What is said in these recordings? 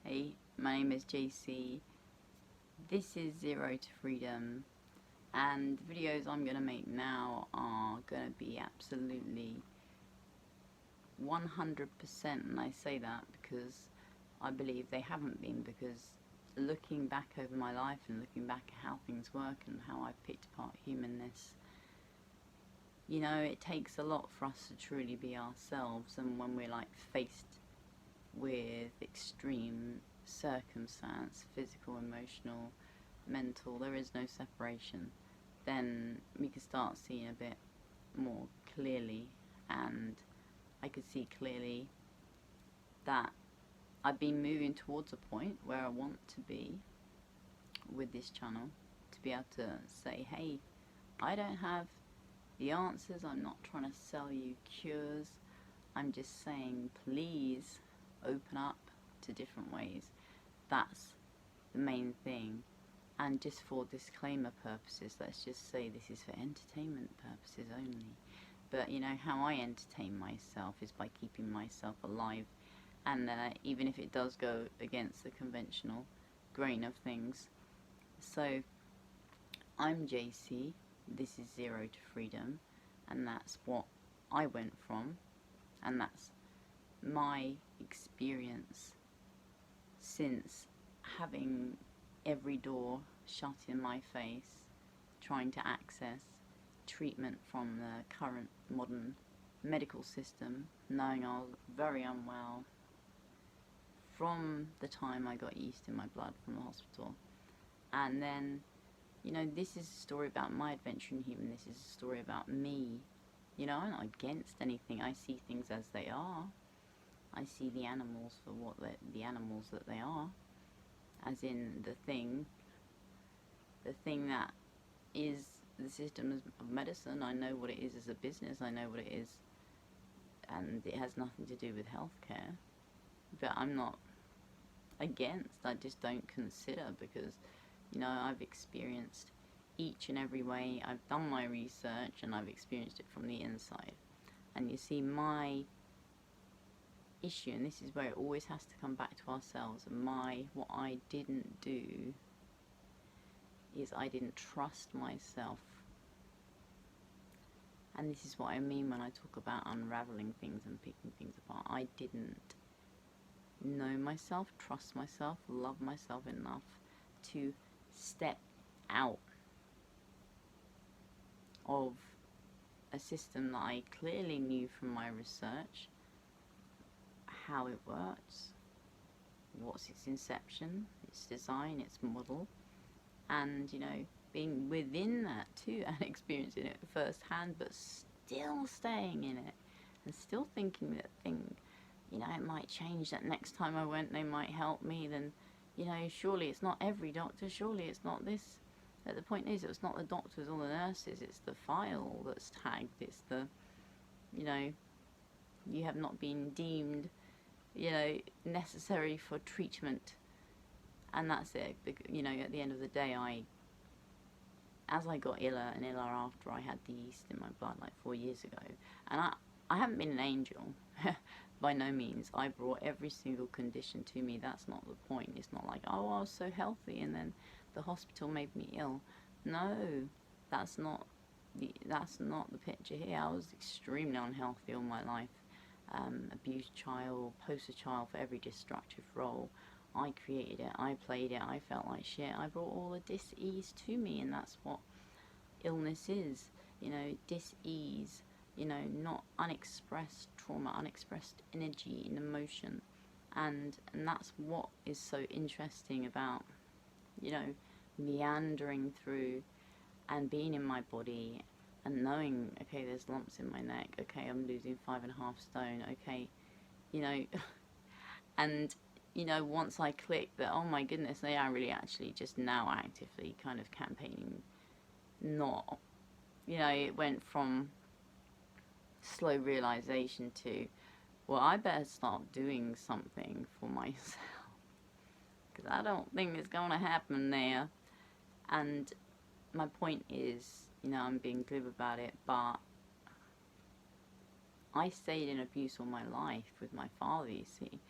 Hey, my name is JC. This is Zero to Freedom, and the videos I'm going to make now are going to be absolutely 100%, and I say that because I believe they haven't been, because looking back over my life and looking back at how things work and how I've picked apart humanness, you know, it takes a lot for us to truly be ourselves, and when we're like faced with extreme circumstance, physical, emotional, mental, there is no separation, then we can start seeing a bit more clearly. And I could see clearly that I've been moving towards a point where I want to be with this channel, to be able to say, hey, I don't have the answers, I'm not trying to sell you cures, I'm just saying please open up to different ways. That's the main thing. And just for disclaimer purposes, let's just say this is for entertainment purposes only. But you know, how I entertain myself is by keeping myself alive, and even if it does go against the conventional grain of things. So I'm JC, this is Zero to Freedom, and that's what I went from, and that's my experience since having every door shut in my face, trying to access treatment from the current modern medical system, knowing I was very unwell from the time I got yeast in my blood from the hospital. And then, you know, this is a story about my adventure in human. This is a story about me. You know, I'm not against anything. I see things as they are. I see the animals for what the animals that they are, as in the thing that is the system of medicine. I know what it is as a business. I know what it is, and it has nothing to do with healthcare. But I'm not against. I just don't consider, because, you know, I've experienced each and every way. I've done my research and I've experienced it from the inside. And you see, my issue, and this is where it always has to come back to ourselves, and what I didn't do is I didn't trust myself. And this is what I mean when I talk about unraveling things and picking things apart. I didn't know myself, trust myself, love myself enough to step out of a system that I clearly knew from my research how it works, what's its inception, its design, its model, and, you know, being within that too and experiencing it firsthand, but still staying in it and still thinking that thing, you know, it might change, that next time I went they might help me. Then, you know, surely it's not every doctor, surely it's not this. But the point is, it's not the doctors or the nurses, it's the file that's tagged, it's the, you know, you have not been deemed, you know, necessary for treatment, and that's it. You know, at the end of the day, as I got iller and iller after I had the yeast in my blood like 4 years ago, and I haven't been an angel, by no means. I brought every single condition to me. That's not the point. It's not like, oh, I was so healthy and then the hospital made me ill. No, that's not the picture here. I was extremely unhealthy all my life. Abused child, poster child for every destructive role. I created it, I played it, I felt like shit. I brought all the dis-ease to me, and that's what illness is, you know, dis-ease, you know, not unexpressed trauma, unexpressed energy and emotion. And that's what is so interesting about, you know, meandering through and being in my body and knowing, okay, there's lumps in my neck, okay, I'm losing 5.5 stone, okay, you know, and, you know, once I clicked that, oh my goodness, they are really actually just now actively kind of campaigning, not, you know, it went from slow realization to, well, I better start doing something for myself, because I don't think it's going to happen there. And my point is, you know, I'm being glib about it, but I stayed in abuse all my life with my father, you see.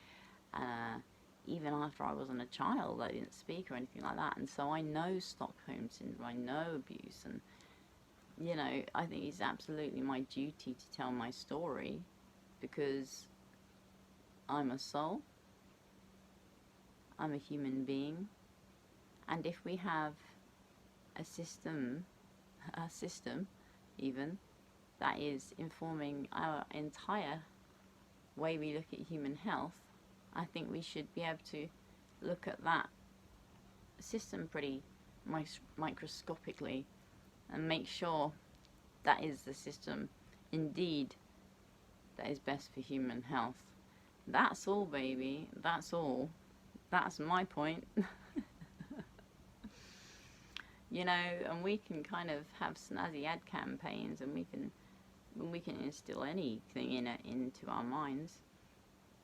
even after I wasn't a child, I didn't speak or anything like that. And so I know Stockholm Syndrome, I know abuse, and, you know, I think it's absolutely my duty to tell my story, because I'm a soul, I'm a human being, and if we have a system even, that is informing our entire way we look at human health, I think we should be able to look at that system pretty microscopically and make sure that is the system indeed that is best for human health. That's all, baby. That's all. That's my point. You know, and we can kind of have snazzy ad campaigns, and we can instill anything into our minds,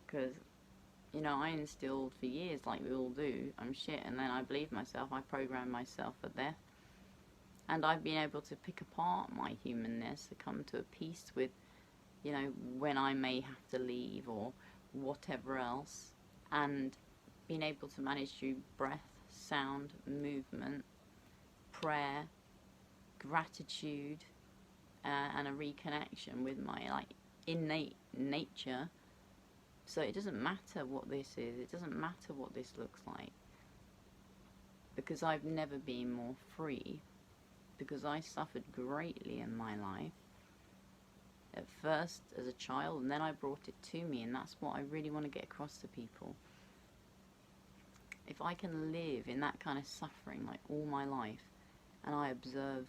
because, you know, I instilled for years, like we all do, I'm shit, and then I believed myself, I programmed myself for death, and I've been able to pick apart my humanness, to come to a peace with, you know, when I may have to leave or whatever else, and being able to manage through breath, sound, movement, prayer, gratitude, and a reconnection with my, like, innate nature. So it doesn't matter what this is, it doesn't matter what this looks like, because I've never been more free, because I suffered greatly in my life, at first as a child, and then I brought it to me, and that's what I really want to get across to people. If I can live in that kind of suffering like all my life, and I observe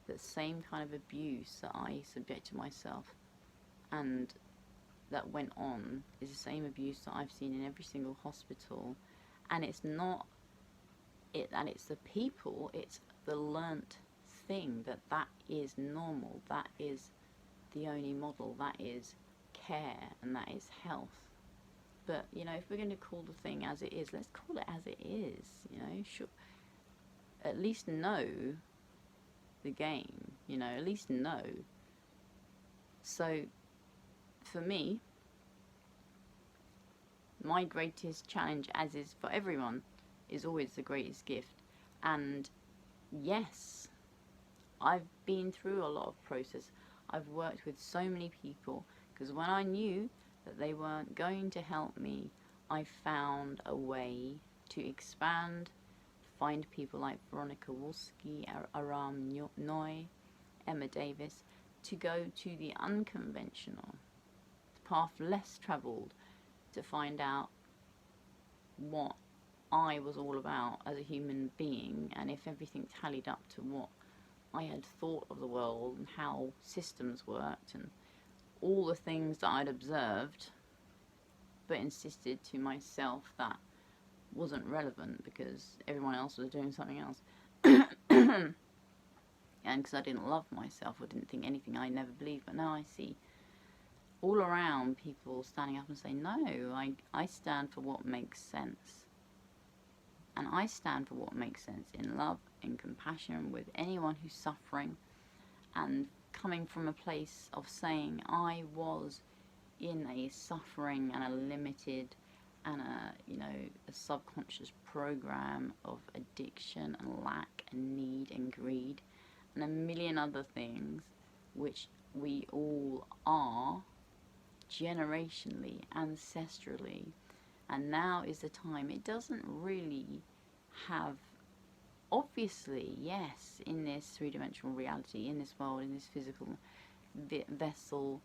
the same kind of abuse that I subjected myself and that went on is the same abuse that I've seen in every single hospital, and it's not it, and it's the people, it's the learnt thing that is normal, that is the only model, that is care, and that is health. But, you know, if we're going to call the thing as it is, let's call it as it is, you know. Sure, at least know the game, you know, at least know. So, for me, my greatest challenge, as is for everyone, is always the greatest gift. And yes, I've been through a lot of process. I've worked with so many people, because when I knew that they weren't going to help me, I found a way to expand, find people like Veronica Wolski, Aram Noy, Emma Davis, to go to the unconventional, the path less travelled, to find out what I was all about as a human being, and if everything tallied up to what I had thought of the world and how systems worked and all the things that I'd observed, but insisted to myself that wasn't relevant because everyone else was doing something else. And because I didn't love myself, or didn't think anything I never believed. But now I see all around people standing up and saying, no, I stand for what makes sense. And I stand for what makes sense in love, in compassion with anyone who's suffering, and coming from a place of saying I was in a suffering and a limited and a subconscious program of addiction and lack and need and greed and a million other things, which we all are generationally, ancestrally. And now is the time. It doesn't really have, obviously, yes, in this three-dimensional reality, in this world, in this physical vessel,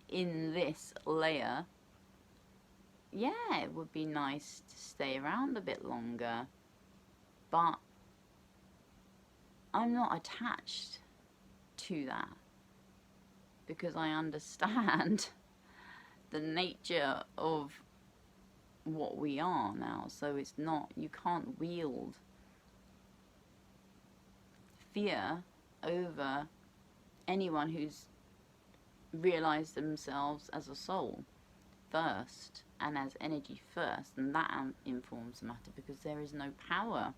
in this layer, yeah, it would be nice to stay around a bit longer, but I'm not attached to that, because I understand the nature of what we are now. So it's not, you can't wield fear over anyone who's realized themselves as a soul first and as energy first, and that informs the matter, because there is no power.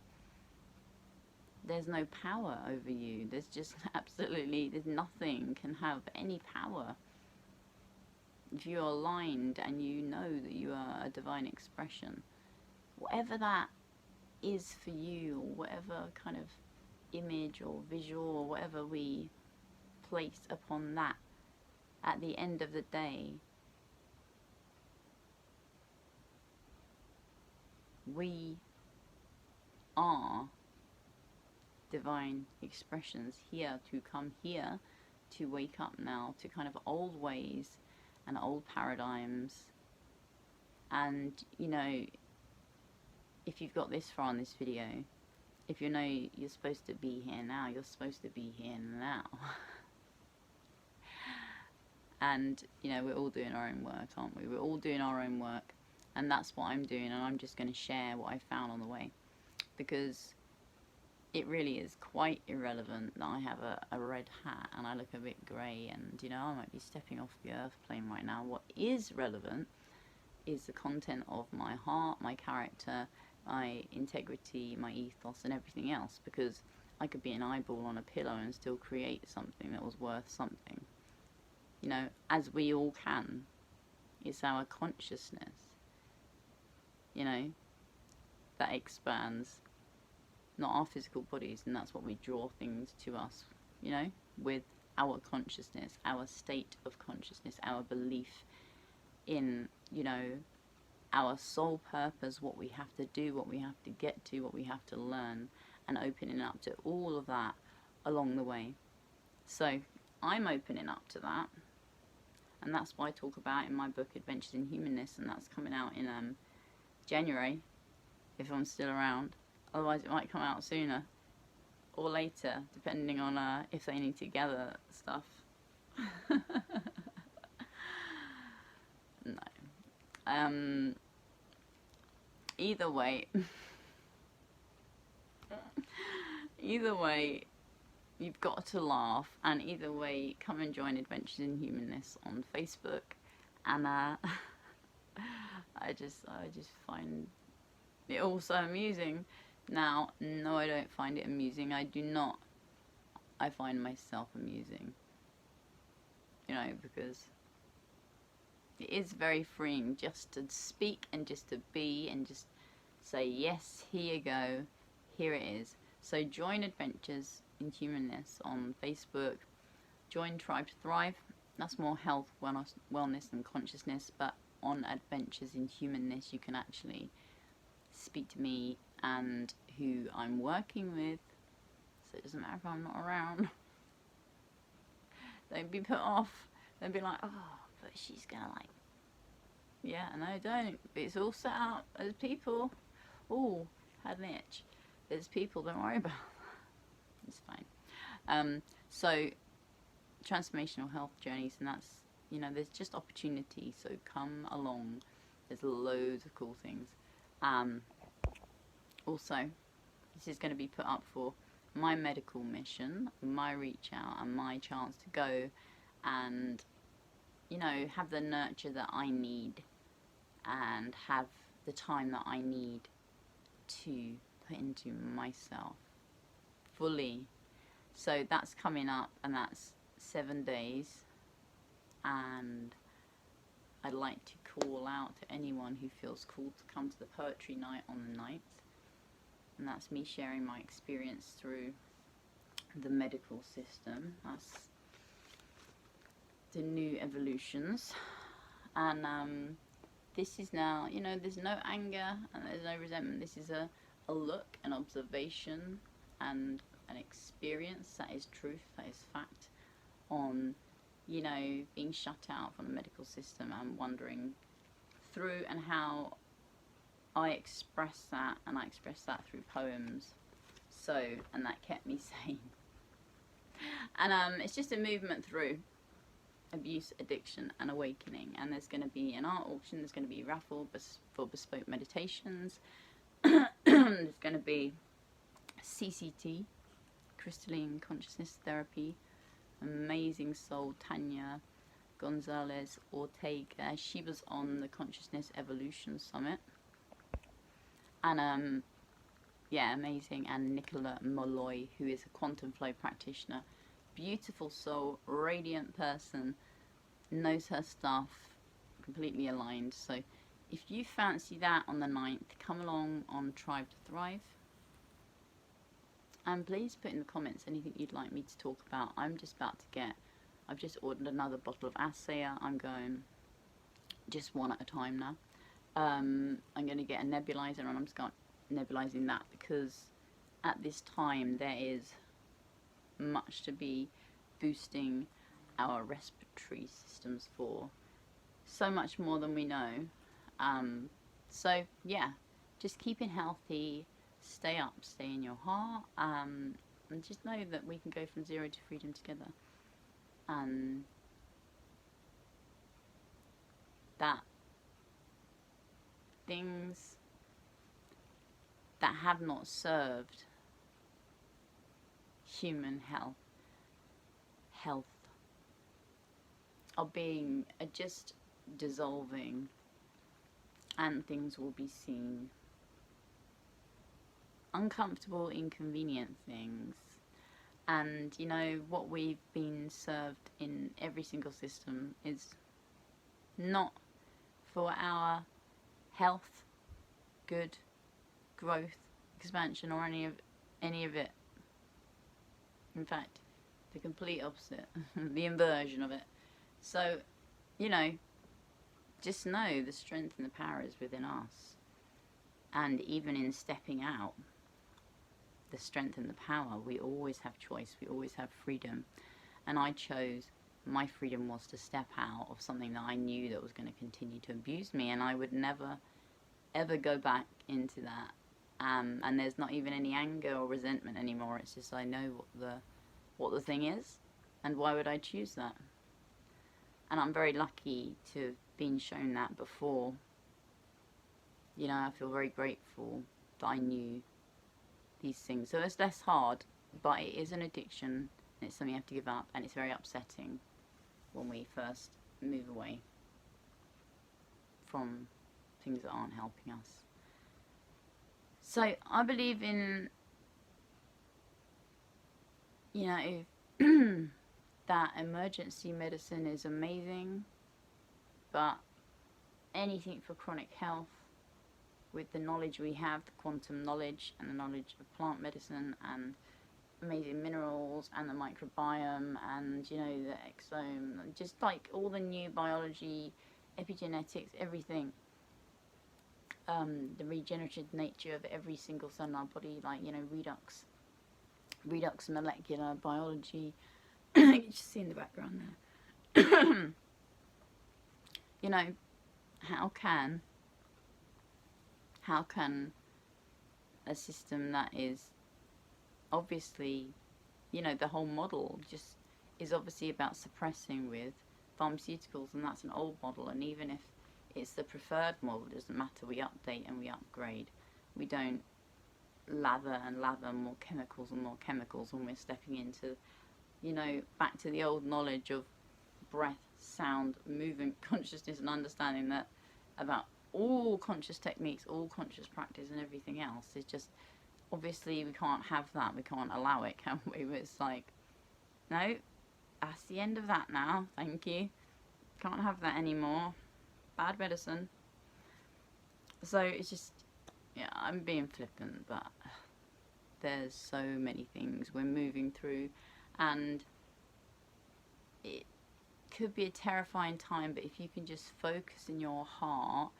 There's no power over you. There's just absolutely, there's nothing can have any power. If you're aligned and you know that you are a divine expression, whatever that is for you, or whatever kind of image or visual or whatever we place upon that, at the end of the day, we are divine expressions here to come here to wake up now to kind of old ways and old paradigms. And you know, if you've got this far on this video, if you know you're supposed to be here now, you're supposed to be here now. And you know, we're all doing our own work, aren't we? We're all doing our own work, and that's what I'm doing. And I'm just going to share what I found on the way, because it really is quite irrelevant that I have a red hat and I look a bit grey, and you know, I might be stepping off the earth plane right now. What is relevant is the content of my heart, my character, my integrity, my ethos, and everything else, because I could be an eyeball on a pillow and still create something that was worth something. You know, as we all can. It's our consciousness, you know, that expands, not our physical bodies, and that's what we draw things to us, you know, with our consciousness, our state of consciousness, our belief in, you know, our soul purpose, what we have to do, what we have to get to, what we have to learn, and opening up to all of that along the way. So I'm opening up to that, and that's what I talk about in my book Adventures in Humanness, and that's coming out in January, if I'm still around. Otherwise it might come out sooner or later, depending on if they need to gather stuff. No. Either way, you've got to laugh, and either way, come and join Adventures in Humanness on Facebook, and I just find it all so amusing. Now, no, I don't find it amusing. I do not. I find myself amusing, you know, because it is very freeing just to speak and just to be and just say, yes, here you go, here it is. So join Adventures in Humanness on Facebook. Join Tribe to Thrive. That's more health, wellness and consciousness. But on Adventures in Humanness, you can actually speak to me and who I'm working with. So it doesn't matter if I'm not around. Don't be put off. Don't be like, oh, but she's gonna like, yeah, no, don't. But it's all set up. There's people. Oh, had an itch. There's people, don't worry about that. It's fine. So transformational health journeys, and that's, you know, there's just opportunity, so come along. There's loads of cool things. Also, this is going to be put up for my medical mission, my reach out, and my chance to go and, you know, have the nurture that I need and have the time that I need to put into myself fully. So that's coming up, and that's 7 days, and I'd like to call out to anyone who feels called to come to the poetry night on the 9th, and that's me sharing my experience through the medical system. That's the new evolutions, and this is now, you know, there's no anger and there's no resentment. This is a look, an observation, and an experience that is truth, that is fact, on, you know, being shut out from the medical system and wandering through, and how I express that, and I express that through poems. So, and that kept me sane. And it's just a movement through abuse, addiction, and awakening. And there's going to be an art auction, there's going to be a raffle for bespoke meditations. There's going to be CCT, crystalline consciousness therapy. Amazing soul Tanya Gonzalez Ortega. She was on the Consciousness Evolution Summit. And yeah, amazing. And Nicola Molloy, who is a quantum flow practitioner. Beautiful soul, radiant person, knows her stuff, completely aligned. So if you fancy that on the 9th, come along on Tribe to Thrive. And please put in the comments anything you'd like me to talk about. I'm just about to get, I've just ordered another bottle of Assayer. I'm going just one at a time now. I'm going to get a nebulizer, and I'm just going nebulizing that because at this time there is much to be boosting our respiratory systems for. So much more than we know. So yeah, just keeping healthy, stay up, stay in your heart, and just know that we can go from zero to freedom together. And that things that have not served human health are just dissolving, and things will be seen. Uncomfortable, inconvenient things. And you know what we've been served in every single system is not for our health, good, growth, expansion, or any of it. In fact, the complete opposite, the inversion of it. So, you know, just know the strength and the power is within us. And even in stepping out, the strength and the power, we always have choice, we always have freedom. And I chose, my freedom was to step out of something that I knew that was going to continue to abuse me, and I would never ever go back into that. And there's not even any anger or resentment anymore. It's just I know what the thing is, and why would I choose that? And I'm very lucky to have been shown that before. You know, I feel very grateful that I knew these things. So it's less hard, but it is an addiction, and it's something you have to give up, and it's very upsetting when we first move away from things that aren't helping us. So I believe in, you know, that emergency medicine is amazing, but anything for chronic health, with the knowledge we have, the quantum knowledge and the knowledge of plant medicine and amazing minerals and the microbiome and, you know, the exome, just like all the new biology, epigenetics, everything, the regenerative nature of every single cell in our body, like, you know, redux molecular biology. You can just see in the background there. You know, how can a system that is obviously, you know, the whole model just is obviously about suppressing with pharmaceuticals, and that's an old model, and even if it's the preferred model, it doesn't matter, we update and we upgrade. We don't lather and lather more chemicals and more chemicals when we're stepping into, you know, back to the old knowledge of breath, sound, movement, consciousness, and understanding that about all conscious techniques, all conscious practice and everything else. It's just, obviously we can't have that, we can't allow it, can we? But it's like, no, that's the end of that now, thank you. Can't have that anymore. Bad medicine. So it's just, yeah, I'm being flippant, but there's so many things we're moving through, and it could be a terrifying time, but if you can just focus in your heart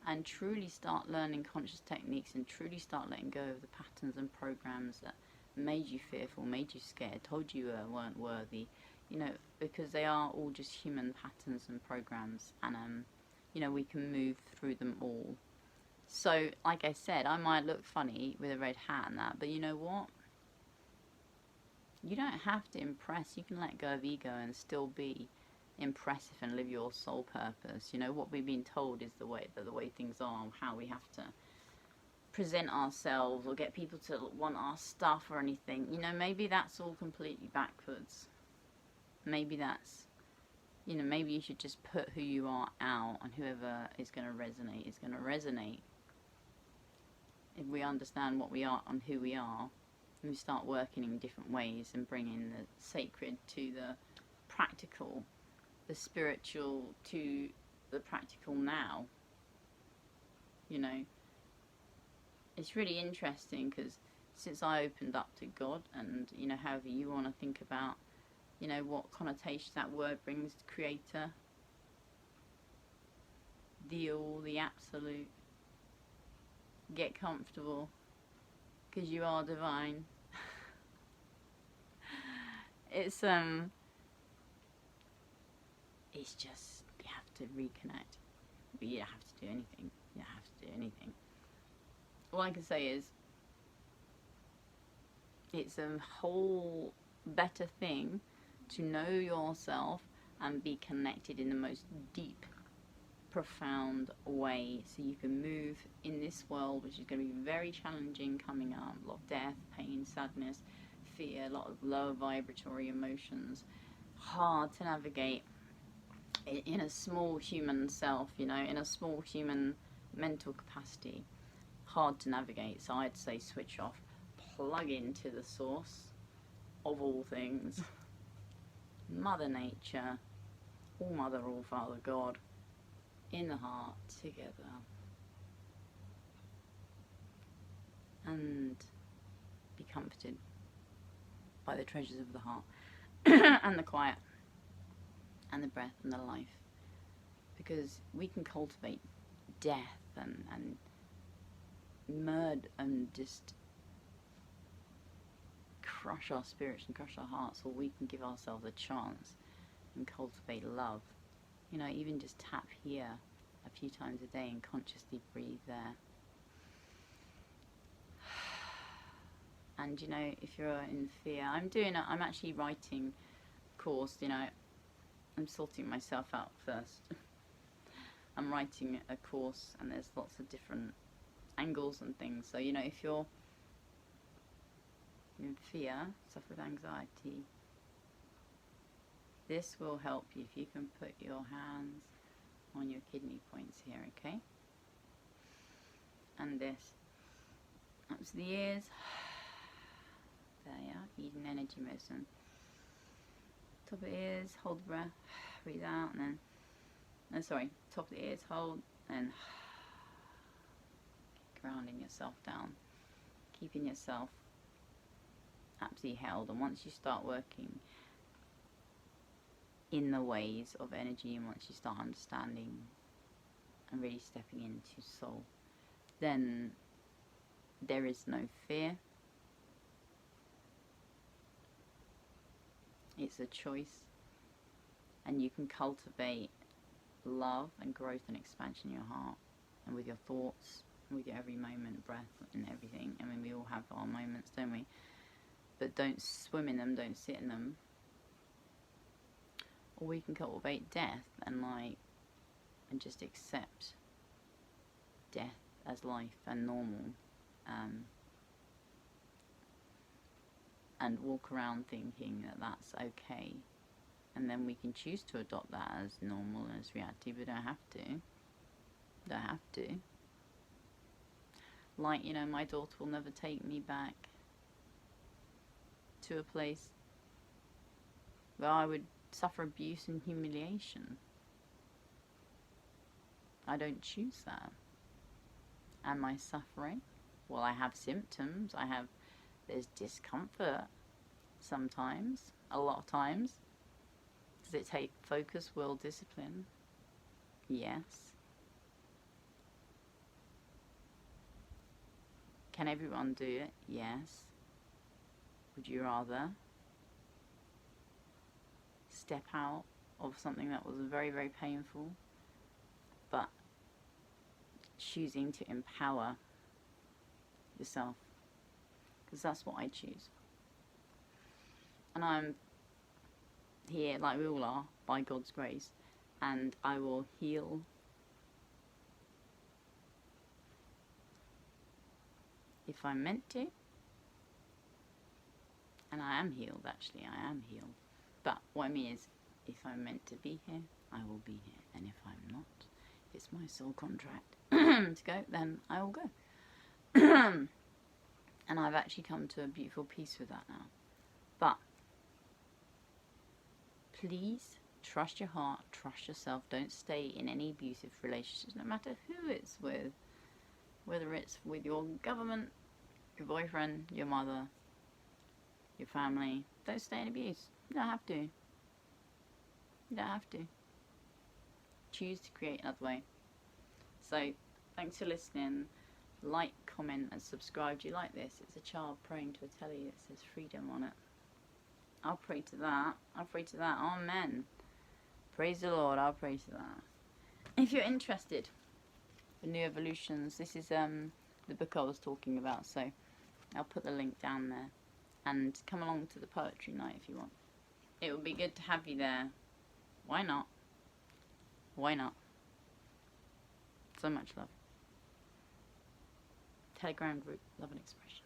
and truly start learning conscious techniques and truly start letting go of the patterns and programs that made you fearful, made you scared, told you weren't worthy, you know, because they are all just human patterns and programs, and you know, we can move through them all. So like I said, I might look funny with a red hat and that, but you know what, you don't have to impress. You can let go of ego and still be impressive and live your soul purpose. You know, what we've been told is the way things are, how we have to present ourselves or get people to want our stuff or anything. You know, maybe that's all completely backwards. Maybe that's, you know, maybe you should just put who you are out, and whoever is going to resonate is going to resonate. If we understand what we are and who we are, and we start working in different ways and bringing the sacred to the practical, the spiritual to the practical now, you know. It's really interesting because since I opened up to God, and, you know, however you want to think about, you know, what connotation that word brings, creator, the all, the absolute, get comfortable, because you are divine. It's just, you have to reconnect, but you don't have to do anything. You don't have to do anything. All I can say is, it's a whole better thing to know yourself and be connected in the most deep, profound way, so you can move in this world, which is going to be very challenging coming up. A lot of death, pain, sadness, fear, a lot of low vibratory emotions, hard to navigate in a small human self, you know, in a small human mental capacity. Hard to navigate. So I'd say switch off, plug into the source of all things, Mother Nature, All Mother, All Father, God, in the heart, together, and be comforted by the treasures of the heart and the quiet and the breath and the life, because we can cultivate death and murder and just crush our spirits and crush our hearts, or we can give ourselves a chance and cultivate love. You know, even just tap here a few times a day and consciously breathe there. And, you know, if you're in fear, I'm actually writing a course, you know, I'm sorting myself out first. I'm writing a course, and there's lots of different angles and things. So, you know, if you're in fear, suffer with anxiety, this will help you if you can put your hands on your kidney points here, okay? And this up to the ears. There you are, Eden energy medicine. Top of the ears, hold the breath, breathe out, and then, top of the ears, hold, and grounding yourself down, keeping yourself absolutely held. And once you start working in the ways of energy, and once you start understanding and really stepping into soul, then there is no fear. It's a choice, and you can cultivate love and growth and expansion in your heart, and with your thoughts, and with your every moment, breath and everything. I mean, we all have our moments, don't we? But don't swim in them, don't sit in them. Or we can cultivate death and just accept death as life and normal, and walk around thinking that that's okay, and then we can choose to adopt that as normal, as reality. But don't have to. Like, you know, my daughter will never take me back to a place where I would suffer abuse and humiliation. I don't choose that. Am I suffering? Well, I have symptoms. There's discomfort sometimes, a lot of times. Does it take focus, will, discipline? Yes. Can everyone do it? Yes. Would you rather step out of something that was very, very painful, but choosing to empower yourself? Because that's what I choose. And I'm here, like we all are, by God's grace, and I will heal if I'm meant to. And I am healed, actually, I am healed. But what I mean is, if I'm meant to be here, I will be here. And if I'm not, if it's my soul contract to go, then I will go. And I've actually come to a beautiful peace with that now. But please trust your heart, trust yourself. Don't stay in any abusive relationships, no matter who it's with. whether it's with your government, your boyfriend, your mother, your family. Don't stay in abuse. You don't have to. You don't have to. Choose to create another way. So, thanks for listening. Like, comment, and subscribe. Do you like this? It's a child praying to a telly that says freedom on it. I'll pray to that. I'll pray to that. Amen. Praise the Lord. I'll pray to that. If you're interested for New Evolutions, this is the book I was talking about. So I'll put the link down there. And come along to the poetry night if you want. It would be good to have you there. Why not? Why not? So much love. Telegram group, Love and Expression.